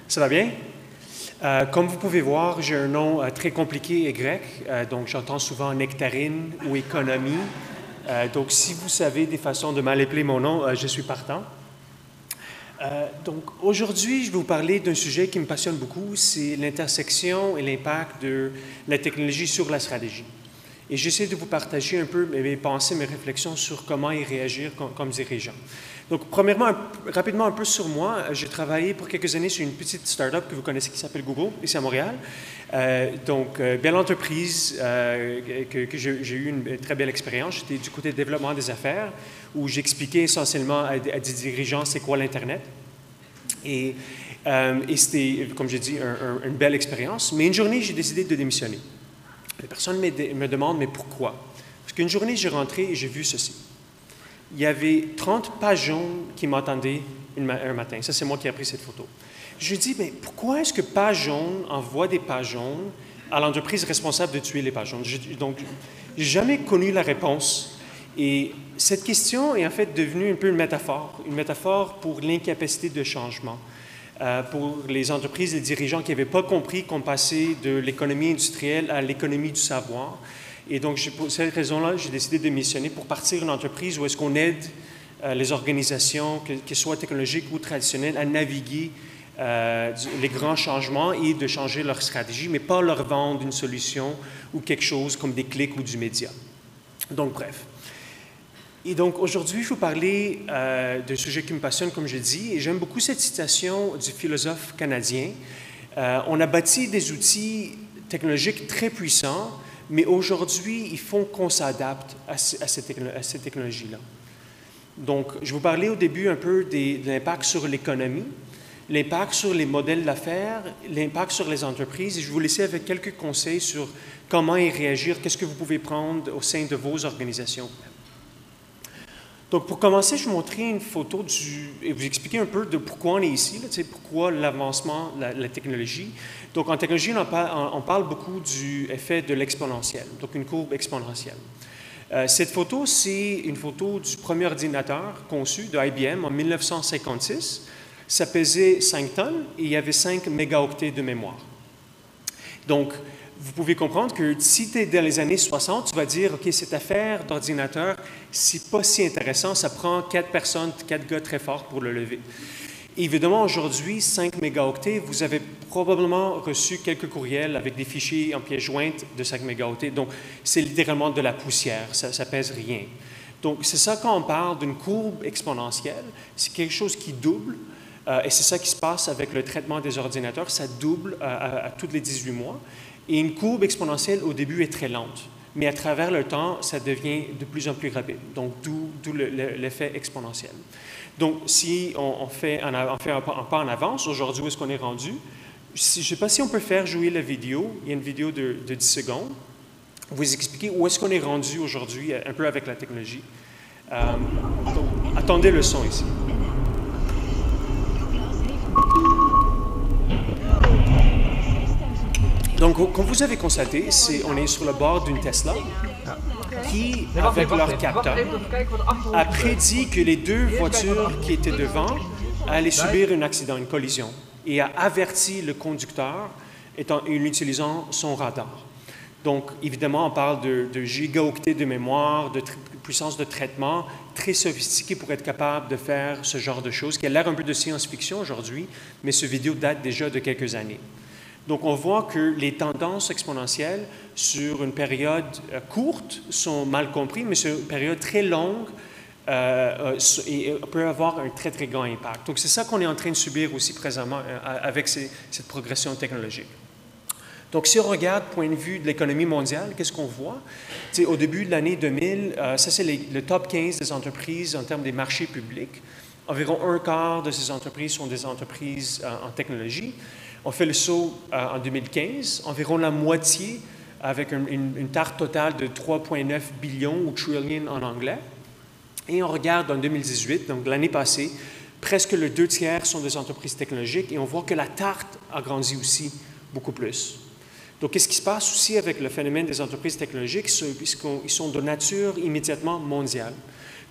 Ça va bien? Comme vous pouvez voir, j'ai un nom très compliqué et grec, donc j'entends souvent nectarine ou économie. Donc si vous savez des façons de mal appeler mon nom, je suis partant. Donc aujourd'hui, je vais vous parler d'un sujet qui me passionne beaucoup, c'est l'intersection et l'impact de la technologie sur la stratégie. Et j'essaie de vous partager un peu mes pensées, mes réflexions sur comment y réagir comme dirigeant. Donc, premièrement, rapidement un peu sur moi. J'ai travaillé pour quelques années sur une petite start-up que vous connaissez qui s'appelle Google, ici à Montréal. Belle entreprise, que j'ai eu une très belle expérience. J'étais du côté développement des affaires, où j'expliquais essentiellement à des dirigeants c'est quoi l'Internet. Et c'était, comme j'ai dit, une belle expérience. Mais une journée, j'ai décidé de démissionner. Les personnes me demandent, mais pourquoi? Parce qu'une journée, j'ai rentré et j'ai vu ceci. Il y avait 30 pages jaunes qui m'attendaient un matin. Ça, c'est moi qui ai pris cette photo. Je dis, mais pourquoi est-ce que Page Jaune envoie des pages jaunes à l'entreprise responsable de tuer les pages jaunes? Donc, je n'ai jamais connu la réponse. Et cette question est en fait devenue un peu une métaphore pour l'incapacité de changement. Pour les entreprises, les dirigeants qui n'avaient pas compris qu'on passait de l'économie industrielle à l'économie du savoir. Et donc, pour cette raison-là, j'ai décidé de missionner pour partir une entreprise où est-ce qu'on aide les organisations, qu'elles soient technologiques ou traditionnelles, à naviguer les grands changements et de changer leur stratégie, mais pas leur vendre une solution ou quelque chose comme des clics ou du média. Donc, bref. Et donc, aujourd'hui, je vais vous parler d'un sujet qui me passionne, comme je dis, et j'aime beaucoup cette citation du philosophe canadien. On a bâti des outils technologiques très puissants, mais aujourd'hui, il faut qu'on s'adapte à cette technologie-là. Donc, je vais vous parler au début un peu de l'impact sur l'économie, l'impact sur les modèles d'affaires, l'impact sur les entreprises, et je vais vous laisser avec quelques conseils sur comment y réagir, qu'est-ce que vous pouvez prendre au sein de vos organisations. Donc, pour commencer, je vais vous montrer une photo et vous expliquer un peu de pourquoi on est ici, pourquoi l'avancement, la technologie. Donc, en technologie, on parle beaucoup du effet de l'exponentielle, donc une courbe exponentielle. Cette photo, c'est une photo du premier ordinateur conçu de IBM en 1956. Ça pesait 5 tonnes et il y avait 5 mégaoctets de mémoire. Donc, vous pouvez comprendre que si tu es dans les années 60, tu vas dire, OK, cette affaire d'ordinateur, c'est pas si intéressant, ça prend 4 personnes, 4 gars très forts pour le lever. Et évidemment, aujourd'hui, 5 mégaoctets, vous avez probablement reçu quelques courriels avec des fichiers en pièces jointes de 5 mégaoctets. Donc, c'est littéralement de la poussière, ça pèse rien. Donc, c'est ça quand on parle d'une courbe exponentielle, c'est quelque chose qui double, et c'est ça qui se passe avec le traitement des ordinateurs, ça double à tous les 18 mois. Et une courbe exponentielle, au début, est très lente. Mais à travers le temps, ça devient de plus en plus rapide. Donc, d'où l'effet exponentiel. Donc, si on fait un pas en avance, aujourd'hui, où est-ce qu'on est rendu? Je ne sais pas si on peut faire jouer la vidéo. Il y a une vidéo de 10 secondes. Vous expliquer où est-ce qu'on est rendu aujourd'hui, un peu avec la technologie. Donc, attendez le son ici. Donc, comme vous avez constaté, on est sur le bord d'une Tesla qui, avec leur capteur, a prédit que les 2 voitures qui étaient devant allaient subir un accident, une collision, et a averti le conducteur en utilisant son radar. Donc, évidemment, on parle de gigaoctets de mémoire, de puissance de traitement très sophistiquée pour être capable de faire ce genre de choses, qui a l'air un peu de science-fiction aujourd'hui, mais ce vidéo date déjà de quelques années. Donc, on voit que les tendances exponentielles sur une période courte sont mal comprises, mais sur une période très longue, et peut avoir un très, très grand impact. Donc, c'est ça qu'on est en train de subir aussi présentement avec cette progression technologique. Donc, si on regarde point de vue de l'économie mondiale, qu'est-ce qu'on voit? Au début de l'année 2000, ça c'est le top 15 des entreprises en termes des marchés publics. Environ un quart de ces entreprises sont des entreprises en technologie. On fait le saut en 2015, environ la moitié avec une tarte totale de 3,9 billions ou trillion en anglais. Et on regarde en 2018, donc l'année passée, presque le 2 tiers sont des entreprises technologiques et on voit que la tarte a grandi aussi beaucoup plus. Donc, qu'est-ce qui se passe aussi avec le phénomène des entreprises technologiques? Ils sont de nature immédiatement mondiale.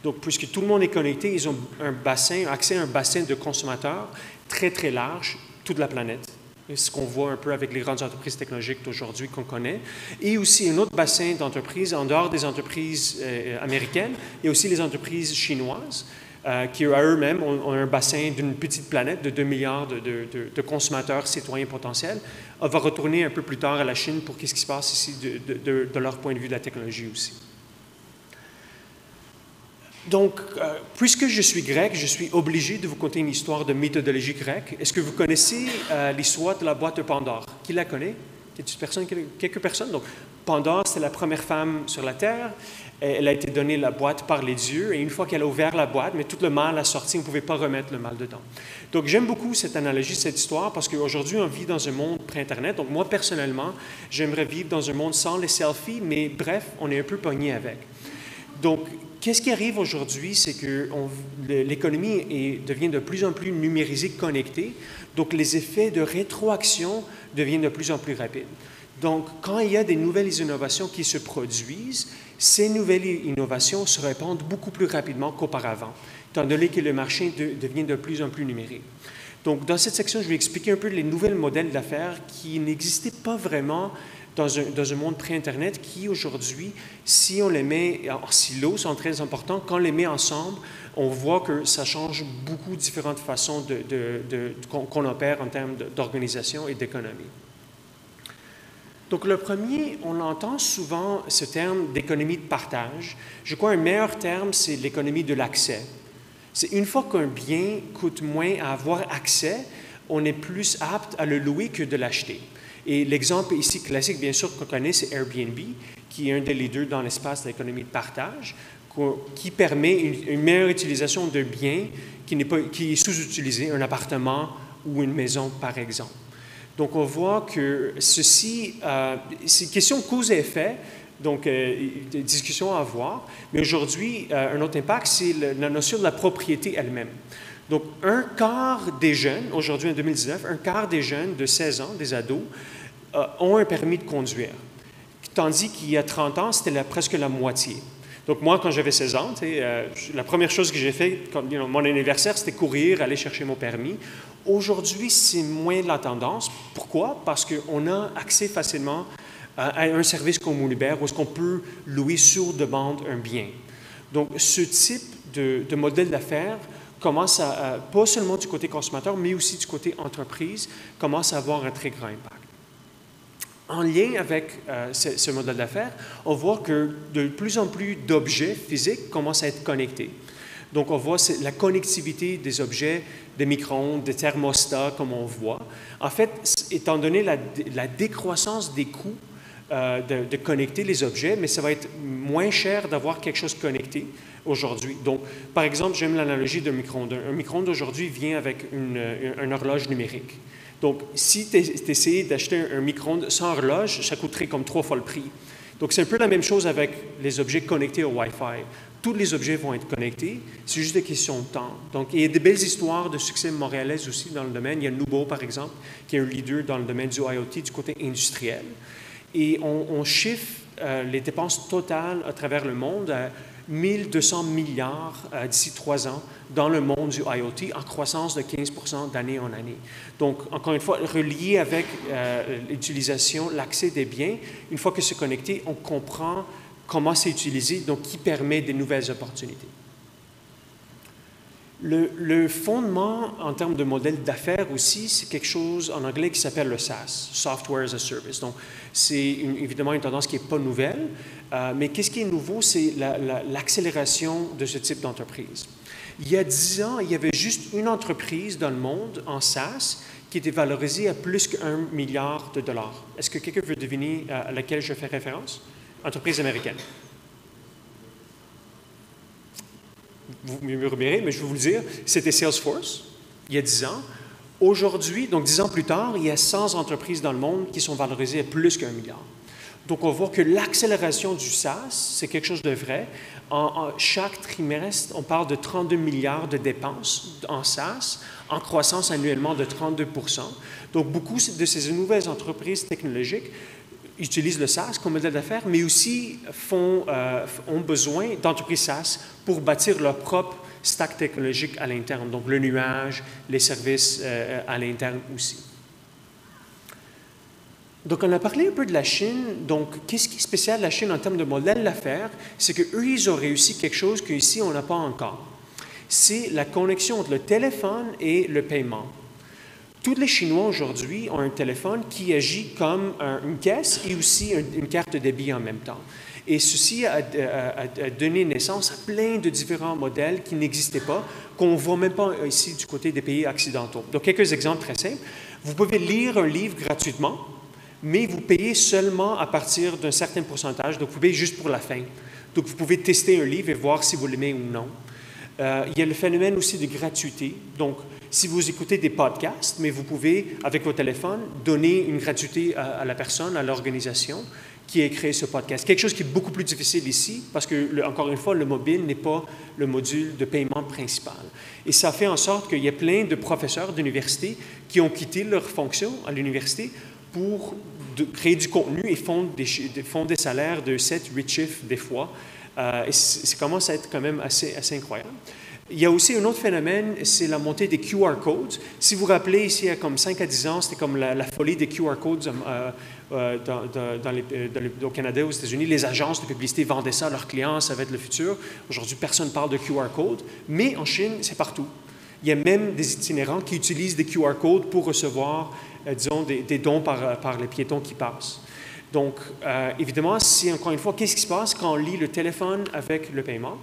Donc, puisque tout le monde est connecté, ils ont accès à un bassin de consommateurs très, très large, toute la planète. C'est ce qu'on voit un peu avec les grandes entreprises technologiques d'aujourd'hui qu'on connaît. Et aussi un autre bassin d'entreprises, en dehors des entreprises américaines, et aussi les entreprises chinoises, qui à eux-mêmes ont un bassin d'une petite planète de 2 milliards de consommateurs citoyens potentiels. On va retourner un peu plus tard à la Chine pour qu'est-ce qui se passe ici de leur point de vue de la technologie aussi. Donc, puisque je suis grec, je suis obligé de vous conter une histoire de méthodologie grecque. Est-ce que vous connaissez l'histoire de la boîte de Pandore? Qui la connaît? Quelques personnes? Donc, Pandore, c'était la première femme sur la Terre. Elle a été donnée la boîte par les dieux. Et une fois qu'elle a ouvert la boîte, mais tout le mal a sorti, on ne pouvait pas remettre le mal dedans. Donc, j'aime beaucoup cette analogie, cette histoire, parce qu'aujourd'hui, on vit dans un monde pré-Internet. Donc, moi, personnellement, j'aimerais vivre dans un monde sans les selfies, mais bref, on est un peu pogné avec. Donc, qu'est-ce qui arrive aujourd'hui, c'est que l'économie devient de plus en plus numérisée, connectée, donc les effets de rétroaction deviennent de plus en plus rapides. Donc, quand il y a des nouvelles innovations qui se produisent, ces nouvelles innovations se répandent beaucoup plus rapidement qu'auparavant, étant donné que le marché devient de plus en plus numérique. Donc, dans cette section, je vais expliquer un peu les nouveaux modèles d'affaires qui n'existaient pas vraiment dans un monde pré-Internet qui, aujourd'hui, si on les met en silo, sont très importants. Quand on les met ensemble, on voit que ça change beaucoup de différentes façons qu'on opère en termes d'organisation et d'économie. Donc, le premier, on entend souvent ce terme d'économie de partage. Je crois un meilleur terme, c'est l'économie de l'accès. C'est une fois qu'un bien coûte moins à avoir accès, on est plus apte à le louer que de l'acheter. Et l'exemple ici classique, bien sûr, qu'on connaît, c'est Airbnb, qui est un des leaders dans l'espace de l'économie de partage, qui permet une meilleure utilisation d'un bien qui est sous-utilisé, un appartement ou une maison, par exemple. Donc, on voit que ceci, c'est une question de cause et effet, donc des discussions à avoir. Mais aujourd'hui, un autre impact, c'est la notion de la propriété elle-même. Donc, un quart des jeunes, aujourd'hui en 2019, un quart des jeunes de 16 ans, des ados, ont un permis de conduire. Tandis qu'il y a 30 ans, c'était presque la moitié. Donc, moi, quand j'avais 16 ans, la première chose que j'ai faite, mon anniversaire, c'était courir, aller chercher mon permis. Aujourd'hui, c'est moins la tendance. Pourquoi? Parce qu'on a accès facilement à un service comme Uber, où est-ce qu'on peut louer sur demande un bien. Donc, ce type de modèle d'affaires commence pas seulement du côté consommateur, mais aussi du côté entreprise, commence à avoir un très grand impact. En lien avec ce modèle d'affaires, on voit que de plus en plus d'objets physiques commencent à être connectés. Donc, on voit la connectivité des objets, des micro-ondes, des thermostats, comme on voit. En fait, étant donné la décroissance des coûts de connecter les objets, mais ça va être moins cher d'avoir quelque chose connecté aujourd'hui. Donc, par exemple, j'aime l'analogie d'un micro-ondes. Un micro-ondes aujourd'hui vient avec une horloge numérique. Donc, si tu essayais d'acheter un micro-ondes sans horloge, ça coûterait comme 3 fois le prix. Donc, c'est un peu la même chose avec les objets connectés au Wi-Fi. Tous les objets vont être connectés, c'est juste une question de temps. Donc, il y a des belles histoires de succès montréalaises aussi dans le domaine. Il y a Nubo, par exemple, qui est un leader dans le domaine du IoT, du côté industriel. Et on chiffre les dépenses totales à travers le monde à 1200 milliards d'ici 3 ans dans le monde du IoT, en croissance de 15% d'année en année. Donc, encore une fois, relié avec l'utilisation, l'accès des biens, une fois que c'est connecté, on comprend comment c'est utilisé, donc qui permet des nouvelles opportunités. Le fondement en termes de modèle d'affaires aussi, c'est quelque chose en anglais qui s'appelle le SaaS, Software as a Service. Donc, c'est évidemment une tendance qui n'est pas nouvelle, mais qu'est-ce qui est nouveau, c'est l'accélération de ce type d'entreprise. Il y a 10 ans, il y avait juste une entreprise dans le monde en SaaS qui était valorisée à plus qu'1 milliard de dollars. Est-ce que quelqu'un veut deviner à laquelle je fais référence? Entreprise américaine. Vous me repérez, mais je vais vous le dire, c'était Salesforce, il y a 10 ans. Aujourd'hui, donc 10 ans plus tard, il y a 100 entreprises dans le monde qui sont valorisées à plus qu'1 milliard. Donc, on voit que l'accélération du SaaS, c'est quelque chose de vrai. Chaque trimestre, on parle de 32 milliards de dépenses en SaaS, en croissance annuellement de 32%. Donc, beaucoup de ces nouvelles entreprises technologiques utilisent le SaaS comme modèle d'affaires, mais aussi ont besoin d'entreprises SaaS pour bâtir leur propre stack technologique à l'interne, donc le nuage, les services à l'interne aussi. Donc, on a parlé un peu de la Chine. Donc, qu'est-ce qui est spécial de la Chine en termes de modèle d'affaires? C'est qu'eux, ils ont réussi quelque chose qu'ici, on n'a pas encore. C'est la connexion entre le téléphone et le paiement. Tous les Chinois aujourd'hui ont un téléphone qui agit comme une caisse et aussi une carte de débit en même temps. Et ceci a donné naissance à plein de différents modèles qui n'existaient pas, qu'on ne voit même pas ici du côté des pays occidentaux. Donc, quelques exemples très simples. Vous pouvez lire un livre gratuitement, mais vous payez seulement à partir d'un certain pourcentage, donc vous payez juste pour la fin. Donc, vous pouvez tester un livre et voir si vous l'aimez ou non. Il y a le phénomène aussi de gratuité. Donc, si vous écoutez des podcasts, mais vous pouvez, avec votre téléphone, donner une gratuité à la personne, à l'organisation qui a créé ce podcast. Quelque chose qui est beaucoup plus difficile ici, parce que, encore une fois, le mobile n'est pas le module de paiement principal. Et ça fait en sorte qu'il y a plein de professeurs d'université qui ont quitté leur fonction à l'université pour créer du contenu et font des salaires de 7-8 chiffres des fois. Et ça commence à être quand même assez incroyable. Il y a aussi un autre phénomène, c'est la montée des QR codes. Si vous vous rappelez, ici, il y a comme 5 à 10 ans, c'était comme la folie des QR codes au Canada, aux États-Unis. Les agences de publicité vendaient ça à leurs clients, ça va être le futur. Aujourd'hui, personne ne parle de QR codes, mais en Chine, c'est partout. Il y a même des itinérants qui utilisent des QR codes pour recevoir, disons, des dons par les piétons qui passent. Donc, évidemment, encore une fois, qu'est-ce qui se passe quand on lie le téléphone avec le paiement?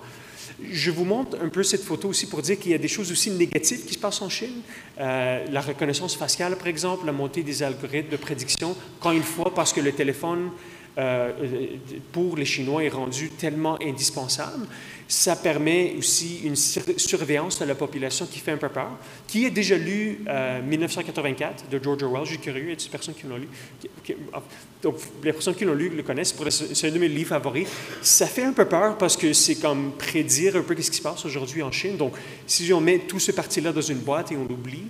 Je vous montre un peu cette photo aussi pour dire qu'il y a des choses aussi négatives qui se passent en Chine. La reconnaissance faciale, par exemple, la montée des algorithmes de prédiction, encore une fois, parce que le téléphone, pour les Chinois, est rendu tellement indispensable. Ça permet aussi une surveillance de la population qui fait un peu peur. Qui a déjà lu 1984 de George Orwell? Je suis curieux, il y a des personnes qui l'ont lu? Donc, les personnes qui l'ont lu le connaissent. C'est un de mes livres favoris. Ça fait un peu peur parce que c'est comme prédire un peu ce qui se passe aujourd'hui en Chine. Donc, si on met tout ce parti-là dans une boîte et on l'oublie,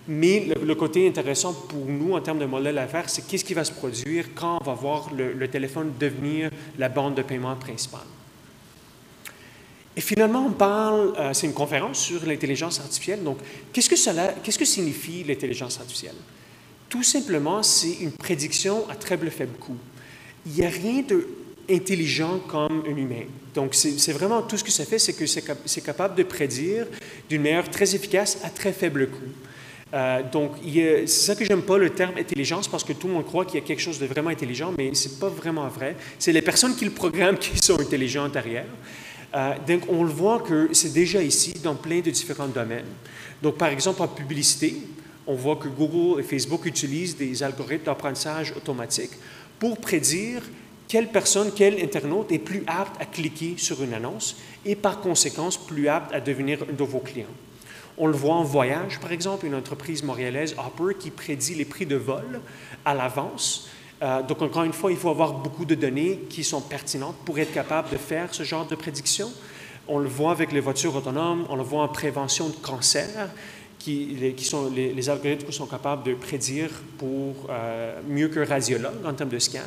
mais le côté intéressant pour nous en termes de modèle d'affaires, c'est qu'est-ce qui va se produire quand on va voir le téléphone devenir la bande de paiement principale. Et finalement, on parle, c'est une conférence sur l'intelligence artificielle. Donc, qu'est-ce que signifie l'intelligence artificielle? Tout simplement, c'est une prédiction à très faible coût. Il n'y a rien d'intelligent comme un humain. Donc, c'est vraiment tout ce que ça fait, c'est que c'est capable de prédire d'une manière très efficace à très faible coût. Donc, c'est ça que j'aime pas le terme intelligence, parce que tout le monde croit qu'il y a quelque chose de vraiment intelligent, mais c'est pas vraiment vrai. C'est les personnes qui le programment qui sont intelligentes derrière. Donc, on le voit que c'est déjà ici dans plein de différents domaines. Donc, par exemple, en publicité, on voit que Google et Facebook utilisent des algorithmes d'apprentissage automatique pour prédire quelle personne, quel internaute est plus apte à cliquer sur une annonce et par conséquent plus apte à devenir un de vos clients. On le voit en voyage, par exemple, une entreprise montréalaise, Hopper, qui prédit les prix de vol à l'avance. Donc, encore une fois, il faut avoir beaucoup de données qui sont pertinentes pour être capable de faire ce genre de prédiction. On le voit avec les voitures autonomes, on le voit en prévention de cancer, les algorithmes qui sont capables de prédire pour mieux qu'un radiologue en termes de scan.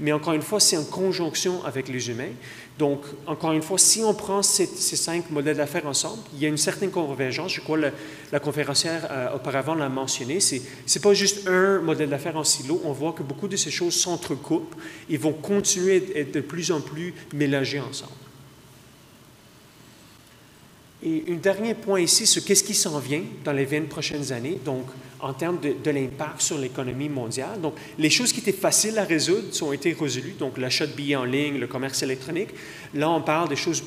Mais encore une fois, c'est en conjonction avec les humains. Donc, encore une fois, si on prend ces 5 modèles d'affaires ensemble, il y a une certaine convergence. Je crois que la conférencière auparavant l'a mentionné. Ce n'est pas juste un modèle d'affaires en silo. On voit que beaucoup de ces choses s'entrecoupent et vont continuer à être de plus en plus mélangées ensemble. Et un dernier point ici sur qu'est-ce qui s'en vient dans les 20 prochaines années, donc en termes de l'impact sur l'économie mondiale. Donc, les choses qui étaient faciles à résoudre ont été résolues, donc l'achat de billets en ligne, le commerce électronique. Là, on parle des choses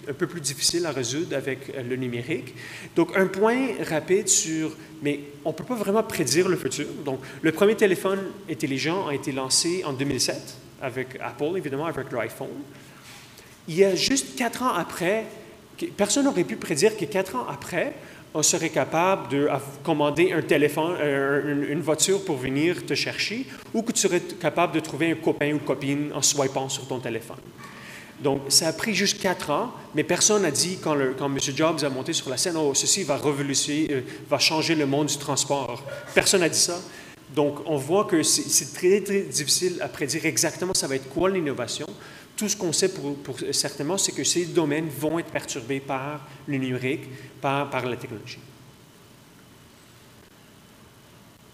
un peu plus difficiles à résoudre avec le numérique. Donc, un point rapide mais on ne peut pas vraiment prédire le futur. Donc, le premier téléphone intelligent a été lancé en 2007 avec Apple, évidemment, avec l'iPhone. Il y a juste 4 ans après, personne n'aurait pu prédire que 4 ans après, on serait capable de commander un téléphone, une voiture pour venir te chercher, ou que tu serais capable de trouver un copain ou copine en swipant sur ton téléphone. Donc, ça a pris juste 4 ans, mais personne n'a dit, quand M. Jobs a monté sur la scène, « Oh, ceci va révolutionner, va changer le monde du transport. » Personne n'a dit ça. Donc, on voit que c'est très, très difficile à prédire exactement ça va être quoi l'innovation. Tout ce qu'on sait certainement, c'est que ces domaines vont être perturbés par le numérique, par la technologie.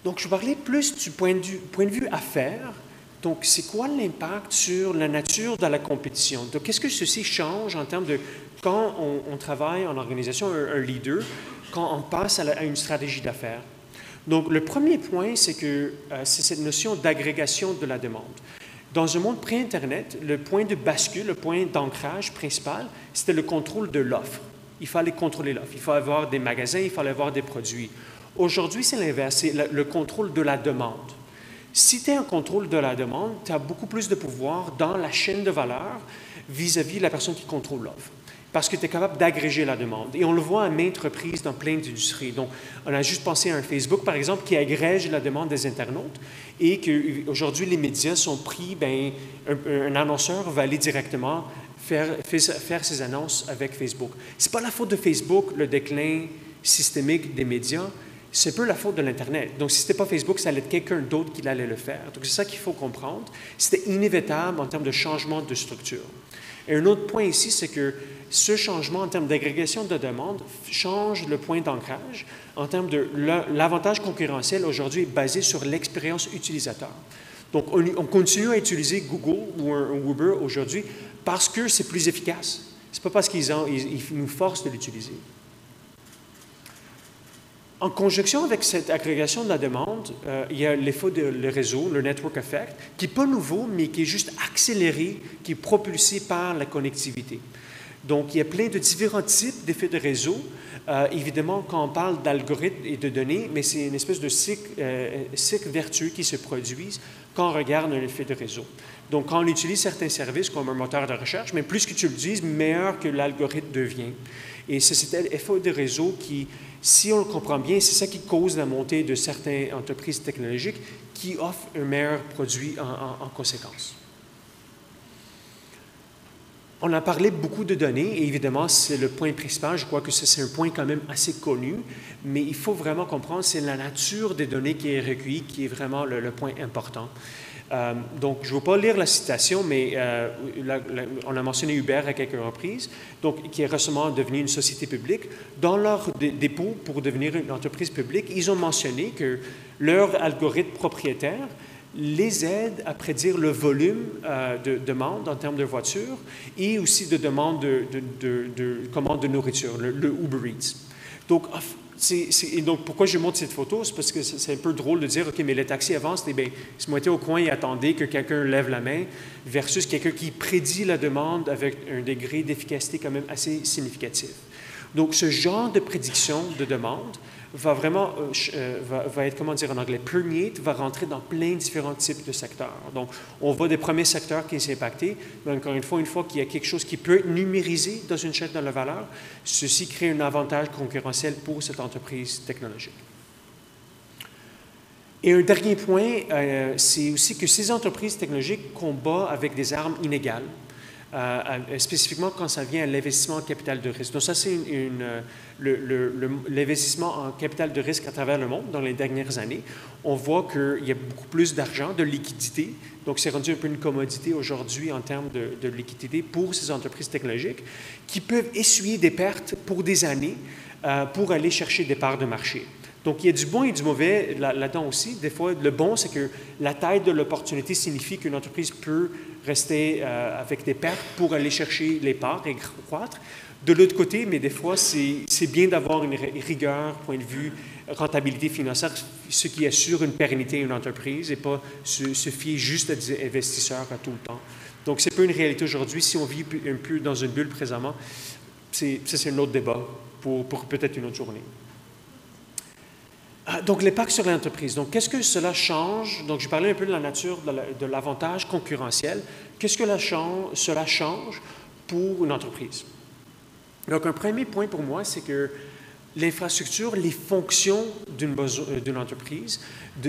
Donc, je vais parler plus du point de vue affaires. Donc, c'est quoi l'impact sur la nature de la compétition? Donc, qu'est-ce que ceci change en termes de quand on travaille en organisation, un leader, quand on passe à une stratégie d'affaires? Donc, le premier point, c'est que c'est cette notion d'agrégation de la demande. Dans un monde pré-Internet, le point de bascule, le point d'ancrage principal, c'était le contrôle de l'offre. Il fallait contrôler l'offre. Il fallait avoir des magasins, il fallait avoir des produits. Aujourd'hui, c'est l'inverse, c'est le contrôle de la demande. Si tu as un contrôle de la demande, tu as beaucoup plus de pouvoir dans la chaîne de valeur vis-à-vis de la personne qui contrôle l'offre. Parce que tu es capable d'agréger la demande. Et on le voit à maintes reprises dans plein d'industries. Donc, on a juste pensé à un Facebook, par exemple, qui agrège la demande des internautes et qu'aujourd'hui, les médias sont pris, un annonceur va aller directement faire ses annonces avec Facebook. Ce n'est pas la faute de Facebook, le déclin systémique des médias, c'est peu la faute de l'Internet. Donc, si ce n'était pas Facebook, ça allait être quelqu'un d'autre qui allait le faire. Donc, c'est ça qu'il faut comprendre. C'était inévitable en termes de changement de structure. Et un autre point ici, c'est que ce changement en termes d'agrégation de demande change le point d'ancrage en termes de l'avantage concurrentiel aujourd'hui est basé sur l'expérience utilisateur. Donc, on continue à utiliser Google ou un Uber aujourd'hui parce que c'est plus efficace. Ce n'est pas parce qu'ils nous forcent de l'utiliser. En conjonction avec cette agrégation de la demande, il y a l'effet le réseau, le network effect, qui n'est pas nouveau, mais qui est juste accéléré, qui est propulsé par la connectivité. Donc, il y a plein de différents types d'effets de réseau. Évidemment, quand on parle d'algorithmes et de données, mais c'est une espèce de cycle vertueux qui se produisent quand on regarde un effet de réseau. Donc, quand on utilise certains services comme un moteur de recherche, mais plus que tu l'utilises, meilleur que l'algorithme devient. Et c'est cet effet de réseau qui, si on le comprend bien, c'est ça qui cause la montée de certaines entreprises technologiques qui offrent un meilleur produit en conséquence. On a parlé beaucoup de données, et évidemment, c'est le point principal. Je crois que c'est un point quand même assez connu, mais il faut vraiment comprendre, c'est la nature des données qui est recueillie qui est vraiment le point important. Donc, je ne vais pas lire la citation, mais on a mentionné Uber à quelques reprises, donc, qui est récemment devenu une société publique. Dans leur dépôt pour devenir une entreprise publique, ils ont mentionné que leur algorithme propriétaire les aide à prédire le volume de demande en termes de voitures et aussi de demande de commandes de nourriture, le Uber Eats. Donc, donc, pourquoi je montre cette photo? C'est parce que c'est un peu drôle de dire, OK, mais le taxi avance, ils se mettaient au coin et attendaient que quelqu'un lève la main versus quelqu'un qui prédit la demande avec un degré d'efficacité quand même assez significatif. Donc, ce genre de prédiction de demande va vraiment, va être, comment dire en anglais, permeate, va rentrer dans plein de différents types de secteurs. Donc, on voit des premiers secteurs qui sont impactés, mais encore une fois qu'il y a quelque chose qui peut être numérisé dans une chaîne de la valeur, ceci crée un avantage concurrentiel pour cette entreprise technologique. Et un dernier point, c'est aussi que ces entreprises technologiques combattent avec des armes inégales. Spécifiquement quand ça vient à l'investissement en capital de risque. Donc ça, c'est l'investissement en capital de risque à travers le monde dans les dernières années. On voit qu'il y a beaucoup plus d'argent, de liquidité. Donc, c'est rendu un peu une commodité aujourd'hui en termes de liquidité pour ces entreprises technologiques qui peuvent essuyer des pertes pour des années pour aller chercher des parts de marché. Donc, il y a du bon et du mauvais là-dedans aussi. Des fois, le bon, c'est que la taille de l'opportunité signifie qu'une entreprise peut rester avec des pertes pour aller chercher les parts et croître. De l'autre côté, mais des fois, c'est bien d'avoir une rigueur, point de vue rentabilité financière, ce qui assure une pérennité à une entreprise et pas se fier juste à des investisseurs à tout le temps. Donc, c'est pas une réalité aujourd'hui. Si on vit un peu dans une bulle présentement, c'est un autre débat pour peut-être une autre journée. Donc, l'impact sur l'entreprise. Donc, qu'est-ce que cela change? Donc, je parlais un peu de la nature de l'avantage concurrentiel. Qu'est-ce que cela change pour une entreprise? Donc, un premier point pour moi, c'est que l'infrastructure, les fonctions d'une entreprise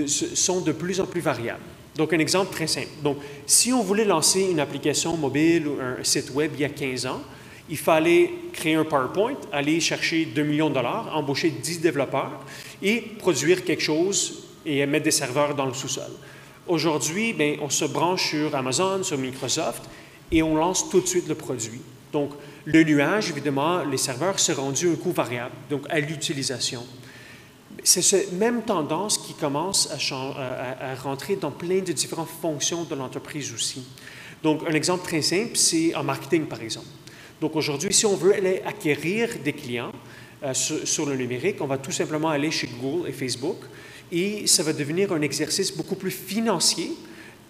sont de plus en plus variables. Donc, un exemple très simple. Donc, si on voulait lancer une application mobile ou un site web il y a 15 ans, il fallait créer un PowerPoint, aller chercher 2 millions de dollars, embaucher 10 développeurs et produire quelque chose et mettre des serveurs dans le sous-sol. Aujourd'hui, on se branche sur Amazon, sur Microsoft et on lance tout de suite le produit. Donc, le nuage, évidemment, les serveurs, c'est rendu un coût variable, donc à l'utilisation. C'est cette même tendance qui commence à rentrer dans plein de différentes fonctions de l'entreprise aussi. Donc, un exemple très simple, c'est en marketing, par exemple. Donc, aujourd'hui, si on veut aller acquérir des clients sur le numérique, on va tout simplement aller chez Google et Facebook, et ça va devenir un exercice beaucoup plus financier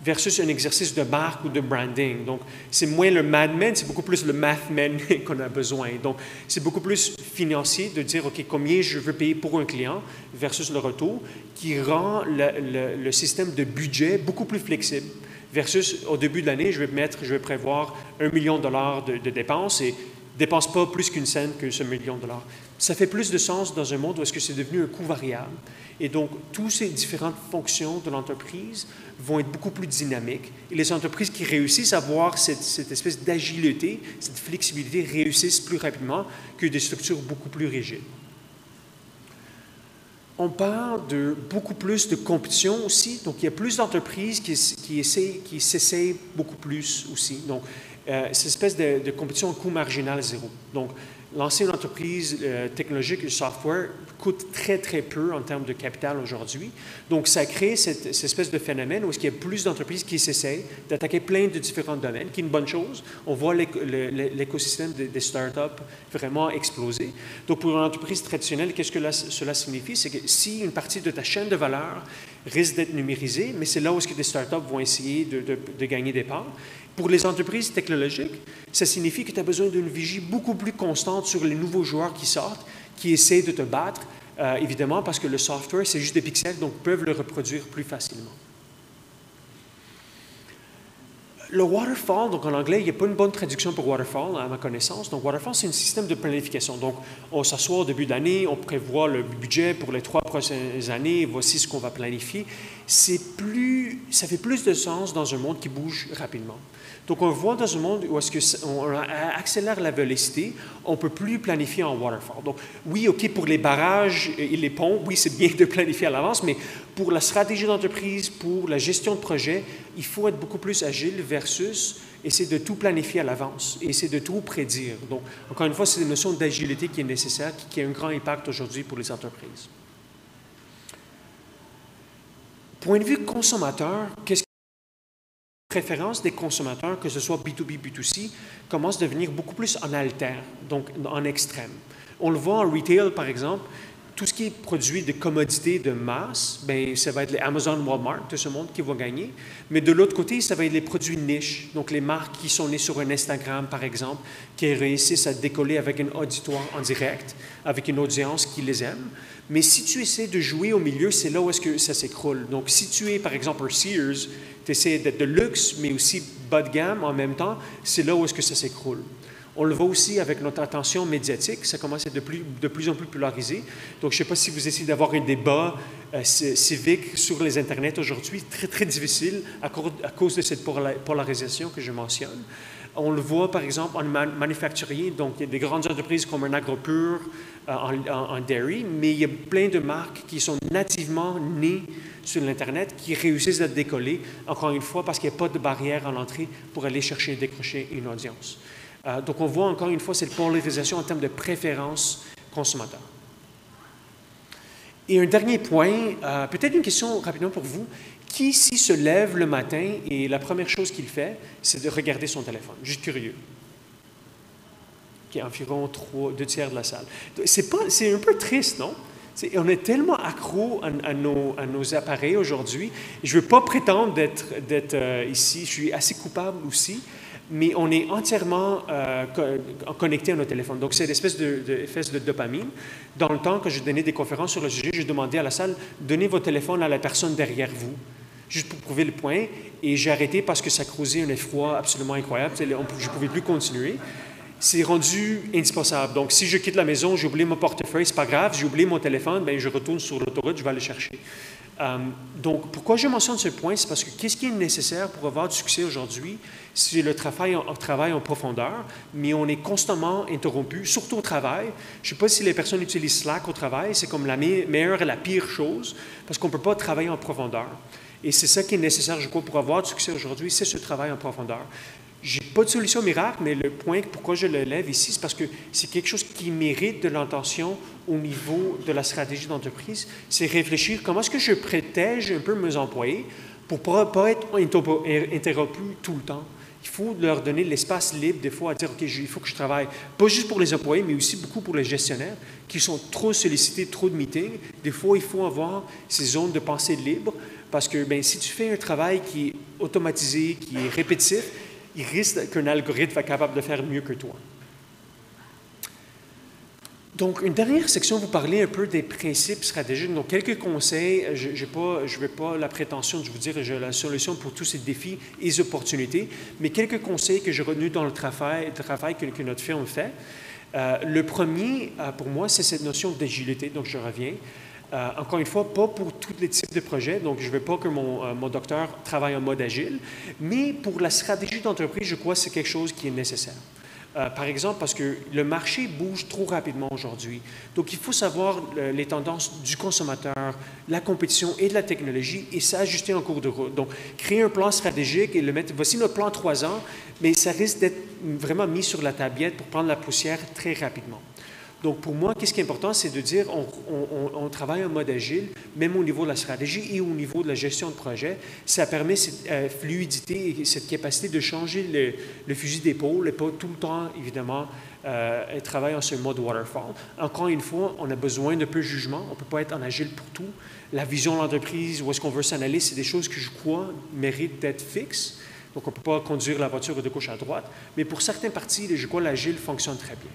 versus un exercice de marque ou de branding. Donc, c'est moins le madman, c'est beaucoup plus le mathman qu'on a besoin. Donc, c'est beaucoup plus financier de dire, OK, combien je veux payer pour un client versus le retour, qui rend le système de budget beaucoup plus flexible. Versus, au début de l'année, je vais prévoir $1 million de dépenses et dépense pas plus qu'une scène que ce $1 million. Ça fait plus de sens dans un monde où est-ce que c'est devenu un coût variable. Et donc, toutes ces différentes fonctions de l'entreprise vont être beaucoup plus dynamiques. Et les entreprises qui réussissent à avoir cette espèce d'agilité, cette flexibilité, réussissent plus rapidement que des structures beaucoup plus rigides. On parle de beaucoup plus de compétition aussi. Donc, il y a plus d'entreprises qui s'essayent beaucoup plus aussi. Donc, cette espèce de compétition au coût marginal zéro. Donc, lancer une entreprise technologique et software coûte très, très peu en termes de capital aujourd'hui. Donc, ça crée cette espèce de phénomène où il y a plus d'entreprises qui s'essayent d'attaquer plein de différents domaines, qui est une bonne chose. On voit l'écosystème des startups vraiment exploser. Donc, pour une entreprise traditionnelle, qu'est-ce que cela signifie? C'est que si une partie de ta chaîne de valeur risque d'être numérisée, mais c'est là où est-ce que des startups vont essayer de gagner des parts. Pour les entreprises technologiques, ça signifie que tu as besoin d'une vigie beaucoup plus constante sur les nouveaux joueurs qui sortent, qui essaient de te battre, évidemment, parce que le software, c'est juste des pixels, donc peuvent le reproduire plus facilement. Le waterfall, donc en anglais, il n'y a pas une bonne traduction pour waterfall, à ma connaissance. Donc, waterfall, c'est un système de planification. Donc, on s'assoit au début d'année, on prévoit le budget pour les 3 prochaines années, voici ce qu'on va planifier. Ça fait plus de sens dans un monde qui bouge rapidement. Donc, on voit dans un monde où est-ce qu'on accélère la vélocité, on ne peut plus planifier en waterfall. Donc, oui, OK, pour les barrages et les ponts, oui, c'est bien de planifier à l'avance, mais pour la stratégie d'entreprise, pour la gestion de projet, il faut être beaucoup plus agile versus essayer de tout planifier à l'avance et essayer de tout prédire. Donc, encore une fois, c'est une notion d'agilité qui est nécessaire, qui a un grand impact aujourd'hui pour les entreprises. Point de vue consommateur, qu'est-ce que la préférence des consommateurs, que ce soit B2B, B2C, commence à devenir beaucoup plus en alterne, donc en extrême. On le voit en retail, par exemple, tout ce qui est produit de commodités de masse, bien, ça va être les Amazon, Walmart, de ce monde qui vont gagner. Mais de l'autre côté, ça va être les produits niches, donc les marques qui sont nées sur un Instagram, par exemple, qui réussissent à décoller avec un auditoire en direct, avec une audience qui les aime. Mais si tu essaies de jouer au milieu, c'est là où est-ce que ça s'écroule. Donc, si tu es, par exemple, un Sears, tu essaies d'être de luxe, mais aussi bas de gamme en même temps, c'est là où est-ce que ça s'écroule. On le voit aussi avec notre attention médiatique, ça commence à être de plus en plus polarisé. Donc, je ne sais pas si vous essayez d'avoir un débat civique sur les Internets aujourd'hui, très, très difficile à cause de cette polarisation que je mentionne. On le voit, par exemple, en manufacturier, donc il y a des grandes entreprises comme un AgroPure en dairy, mais il y a plein de marques qui sont nativement nées sur l'Internet, qui réussissent à décoller, encore une fois, parce qu'il n'y a pas de barrière à l'entrée pour aller chercher et décrocher une audience. Donc, on voit encore une fois cette polarisation en termes de préférence consommateur. Et un dernier point, peut-être une question rapidement pour vous. Qui ici se lève le matin et la première chose qu'il fait, c'est de regarder son téléphone? Juste curieux. Qui est environ 2/3 de la salle. C'est un peu triste, non? On est tellement accro à nos appareils aujourd'hui. Je ne veux pas prétendre d'être ici, je suis assez coupable aussi, mais on est entièrement connecté à nos téléphones. Donc, c'est l'espèce d'effet de dopamine. Dans le temps, quand je donnais des conférences sur le sujet, je demandais à la salle, donnez votre téléphone à la personne derrière vous, juste pour prouver le point. Et j'ai arrêté parce que ça causait un effroi absolument incroyable. Je ne pouvais plus continuer. C'est rendu indispensable. Donc, si je quitte la maison, j'ai oublié mon portefeuille, c'est pas grave. J'ai oublié mon téléphone, bien, je retourne sur l'autoroute, je vais aller le chercher. Donc, pourquoi je mentionne ce point? C'est parce que qu'est-ce qui est nécessaire pour avoir du succès aujourd'hui? C'est le travail en profondeur, mais on est constamment interrompu, surtout au travail. Je ne sais pas si les personnes utilisent Slack au travail, c'est comme la meilleure et la pire chose, parce qu'on ne peut pas travailler en profondeur. Et c'est ça qui est nécessaire, je crois, pour avoir du succès aujourd'hui, c'est ce travail en profondeur. Je n'ai pas de solution miracle, mais le point pourquoi je le lève ici, c'est parce que c'est quelque chose qui mérite de l'attention au niveau de la stratégie d'entreprise. C'est réfléchir comment est-ce que je protège un peu mes employés pour ne pas être interrompu tout le temps. Il faut leur donner l'espace libre des fois à dire, OK, il faut que je travaille, pas juste pour les employés, mais aussi beaucoup pour les gestionnaires qui sont trop sollicités, trop de meetings. Des fois, il faut avoir ces zones de pensée libre parce que si tu fais un travail qui est automatisé, qui est répétitif, il risque qu'un algorithme soit capable de faire mieux que toi. Donc, une dernière section, vous parlez un peu des principes stratégiques. Donc, quelques conseils. Je n'ai pas la prétention de vous dire que j'ai la solution pour tous ces défis et opportunités, mais quelques conseils que j'ai retenus dans le travail que notre firme fait. Le premier, pour moi, c'est cette notion d'agilité. Donc, je reviens. Encore une fois, pas pour tous les types de projets, donc je ne veux pas que mon docteur travaille en mode agile, mais pour la stratégie d'entreprise, je crois que c'est quelque chose qui est nécessaire. Par exemple, parce que le marché bouge trop rapidement aujourd'hui. Donc, il faut savoir les tendances du consommateur, la compétition et de la technologie et s'ajuster en cours de route. Donc, créer un plan stratégique et le mettre, voici notre plan 3 ans, mais ça risque d'être vraiment mis sur la tablette pour prendre la poussière très rapidement. Donc, pour moi, qu'est-ce qui est important, c'est de dire on travaille en mode agile, même au niveau de la stratégie et au niveau de la gestion de projet. Ça permet cette fluidité et cette capacité de changer le fusil d'épaule et pas tout le temps, évidemment, travailler en ce mode waterfall. Encore une fois, on a besoin de peu de jugement. On ne peut pas être en agile pour tout. La vision de l'entreprise, où est-ce qu'on veut s'en aller, c'est des choses que je crois méritent d'être fixes. Donc, on ne peut pas conduire la voiture de gauche à droite. Mais pour certaines parties, je crois que l'agile fonctionne très bien.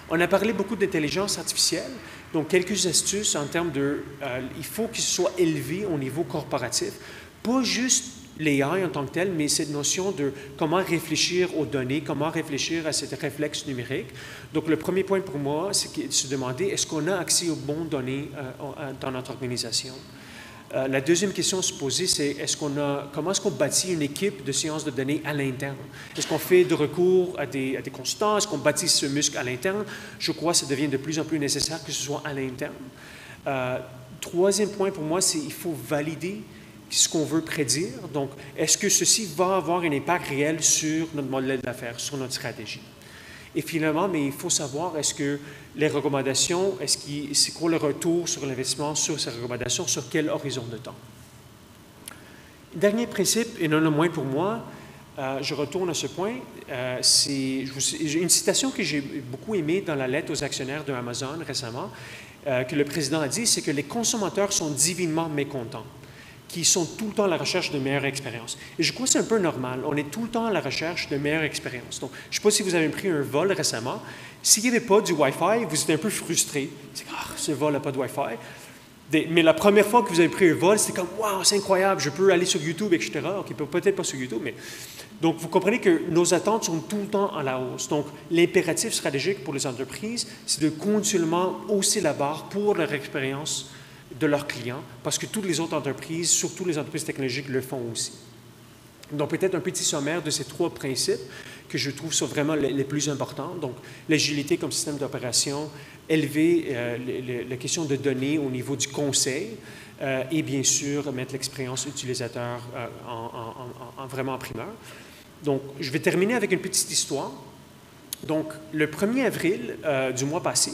On a parlé beaucoup d'intelligence artificielle, donc quelques astuces en termes de... il faut qu'il soit élevé au niveau corporatif, pas juste l'AI en tant que tel, mais cette notion de comment réfléchir aux données, comment réfléchir à ces réflexes numériques. Donc, le premier point pour moi, c'est de se demander, est-ce qu'on a accès aux bonnes données dans notre organisation? La deuxième question à se poser, c'est comment est-ce qu'on bâtit une équipe de sciences de données à l'interne? Est-ce qu'on fait de recours à des consultants? Est-ce qu'on bâtit ce muscle à l'interne? Je crois que ça devient de plus en plus nécessaire que ce soit à l'interne. Troisième point pour moi, c'est qu'il faut valider ce qu'on veut prédire. Donc, est-ce que ceci va avoir un impact réel sur notre modèle d'affaires, sur notre stratégie? Et finalement, mais il faut savoir, est-ce que les recommandations, c'est quoi le retour sur l'investissement sur ces recommandations, sur quel horizon de temps? Dernier principe, et non le moins pour moi, je retourne à ce point, j'ai une citation que j'ai beaucoup aimée dans la lettre aux actionnaires de Amazon récemment, que le président a dit, c'est que les consommateurs sont divinement mécontents, qui sont tout le temps à la recherche de meilleures expériences. Et je crois que c'est un peu normal. On est tout le temps à la recherche de meilleures expériences. Donc, je ne sais pas si vous avez pris un vol récemment. S'il n'y avait pas du Wi-Fi, vous êtes un peu frustré. C'est ce vol n'a pas de Wi-Fi. Mais la première fois que vous avez pris un vol, c'était comme « Wow, c'est incroyable, je peux aller sur YouTube, etc. » OK, peut-être pas sur YouTube, mais... Donc, vous comprenez que nos attentes sont tout le temps à la hausse. Donc, l'impératif stratégique pour les entreprises, c'est de continuellement hausser la barre pour leur expérience de leurs clients, parce que toutes les autres entreprises, surtout les entreprises technologiques, le font aussi. Donc, peut-être un petit sommaire de ces 3 principes que je trouve sont vraiment les plus importants. Donc, l'agilité comme système d'opération, élever la question de données au niveau du conseil et bien sûr, mettre l'expérience utilisateur vraiment en primeur. Donc, je vais terminer avec une petite histoire. Donc, le 1er avril du mois passé,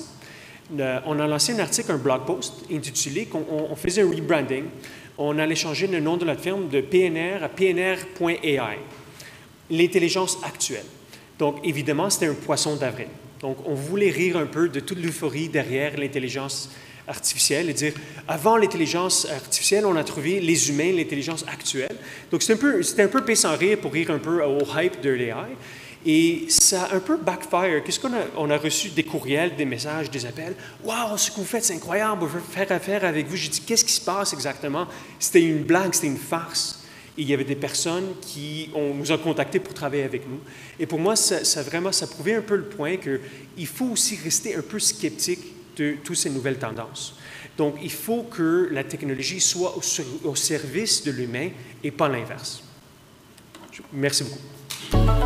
on a lancé un article, un blog post intitulé qu'on faisait un rebranding. On allait changer le nom de notre firme de PNR à PNR.ai, l'intelligence actuelle. Donc, évidemment, c'était un poisson d'avril. Donc, on voulait rire un peu de toute l'euphorie derrière l'intelligence artificielle et dire, avant l'intelligence artificielle, on a trouvé les humains, l'intelligence actuelle. Donc, c'était un peu paix sans rire pour rire un peu au hype de l'AI. Et ça a un peu backfire. Qu'est-ce on a reçu des courriels, des messages, des appels. « Wow, ce que vous faites, c'est incroyable, on veut faire affaire avec vous. » J'ai dit « Qu'est-ce qui se passe exactement? » C'était une blague, c'était une farce. Et il y avait des personnes qui nous ont contactés pour travailler avec nous. Et pour moi, ça prouvait un peu le point qu'il faut aussi rester un peu sceptique de toutes ces nouvelles tendances. Donc, il faut que la technologie soit au service de l'humain et pas l'inverse. Merci beaucoup.